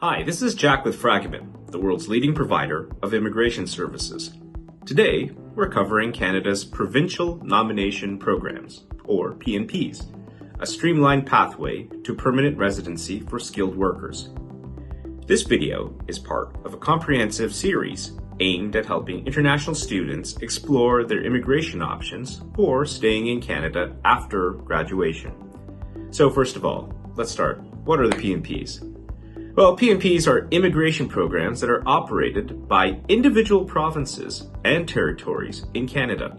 Hi, this is Jack with Fragomen, the world's leading provider of immigration services. Today, we're covering Canada's Provincial Nomination Programs, or PNPs, a streamlined pathway to permanent residency for skilled workers. This video is part of a comprehensive series aimed at helping international students explore their immigration options for staying in Canada after graduation. So first of all, let's start. What are the PNPs? Well, PNPs are immigration programs that are operated by individual provinces and territories in Canada.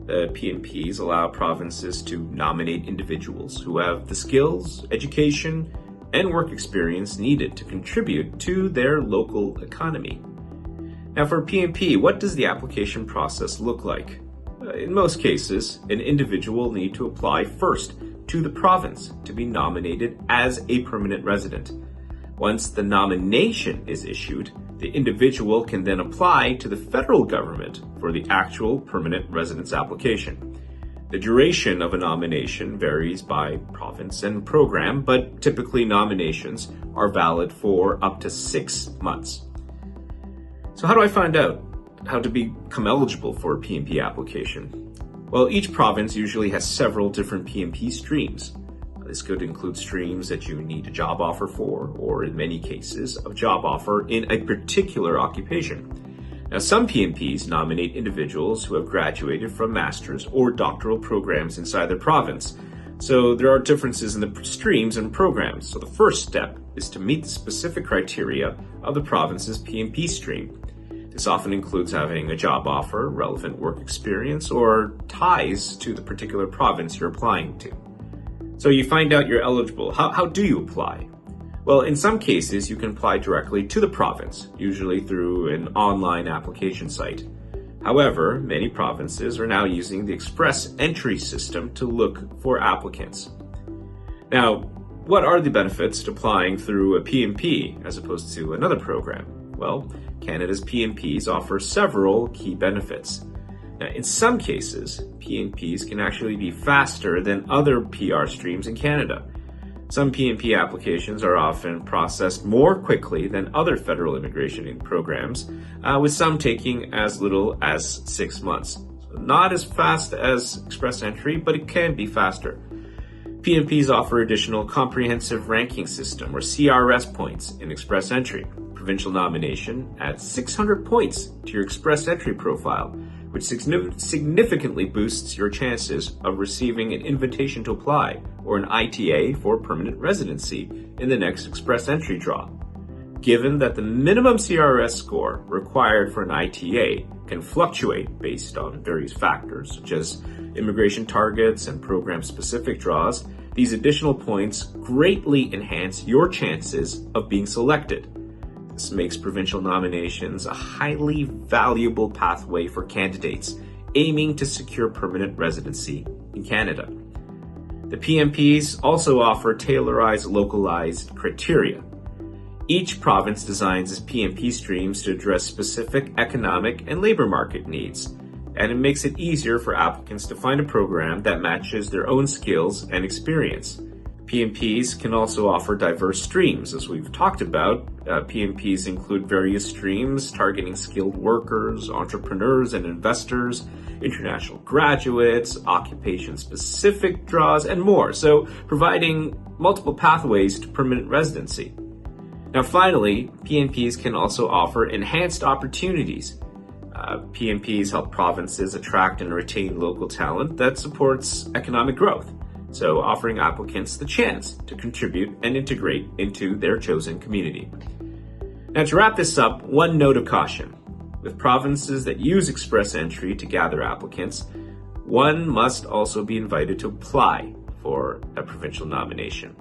The PNPs allow provinces to nominate individuals who have the skills, education, and work experience needed to contribute to their local economy. Now, for PNP, what does the application process look like? In most cases, an individual will need to apply first to the province to be nominated as a permanent resident. Once the nomination is issued, the individual can then apply to the federal government for the actual permanent residence application. The duration of a nomination varies by province and program, but typically nominations are valid for up to 6 months. So how do I find out how to become eligible for a PNP application? Well, each province usually has several different PNP streams. This could include streams that you need a job offer for, or in many cases, a job offer in a particular occupation. Now, some PNPs nominate individuals who have graduated from master's or doctoral programs inside their province. So there are differences in the streams and programs. So the first step is to meet the specific criteria of the province's PNP stream. This often includes having a job offer, relevant work experience, or ties to the particular province you're applying to. So you find out you're eligible. How do you apply? Well, in some cases, you can apply directly to the province, usually through an online application site. However, many provinces are now using the express entry system to look for applicants. Now, what are the benefits to applying through a PNP as opposed to another program? Well, Canada's PNPs offer several key benefits. Now, in some cases, PNPs can actually be faster than other PR streams in Canada. Some PNP applications are often processed more quickly than other federal immigration programs, with some taking as little as 6 months. So not as fast as express entry, but it can be faster. PNPs offer additional comprehensive ranking system, or CRS points, in express entry. Provincial nomination adds 600 points to your express entry profile, which significantly boosts your chances of receiving an invitation to apply or an ITA for permanent residency in the next express entry draw. Given that the minimum CRS score required for an ITA can fluctuate based on various factors, such as immigration targets and program-specific draws, these additional points greatly enhance your chances of being selected. This makes provincial nominations a highly valuable pathway for candidates aiming to secure permanent residency in Canada. The PNPs also offer tailorized, localized criteria. Each province designs its PNP streams to address specific economic and labor market needs, and it makes it easier for applicants to find a program that matches their own skills and experience. PNPs can also offer diverse streams. As we've talked about, PNPs include various streams targeting skilled workers, entrepreneurs and investors, international graduates, occupation-specific draws, and more, so providing multiple pathways to permanent residency. Now finally, PNPs can also offer enhanced opportunities. PNPs help provinces attract and retain local talent that supports economic growth, so offering applicants the chance to contribute and integrate into their chosen community. Now, to wrap this up, one note of caution. With provinces that use express entry to gather applicants, one must also be invited to apply for a provincial nomination.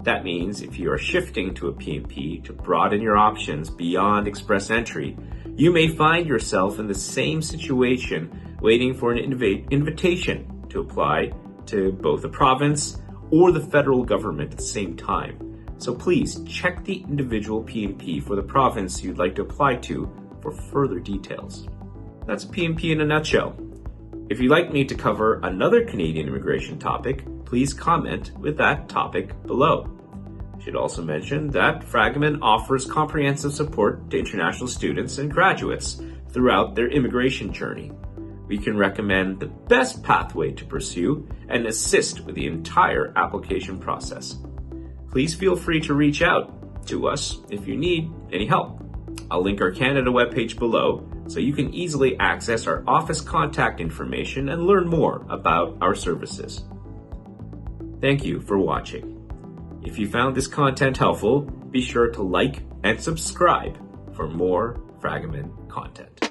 That means if you are shifting to a PNP to broaden your options beyond express entry, you may find yourself in the same situation waiting for an invitation to apply to both the province or the federal government at the same time. So please check the individual PNP for the province you'd like to apply to for further details. That's PNP in a nutshell. If you'd like me to cover another Canadian immigration topic, please comment with that topic below. Should also mention that Fragomen offers comprehensive support to international students and graduates throughout their immigration journey. We can recommend the best pathway to pursue and assist with the entire application process. Please feel free to reach out to us if you need any help. I'll link our Canada webpage below so you can easily access our office contact information and learn more about our services. Thank you for watching. If you found this content helpful, be sure to like and subscribe for more Fragomen content.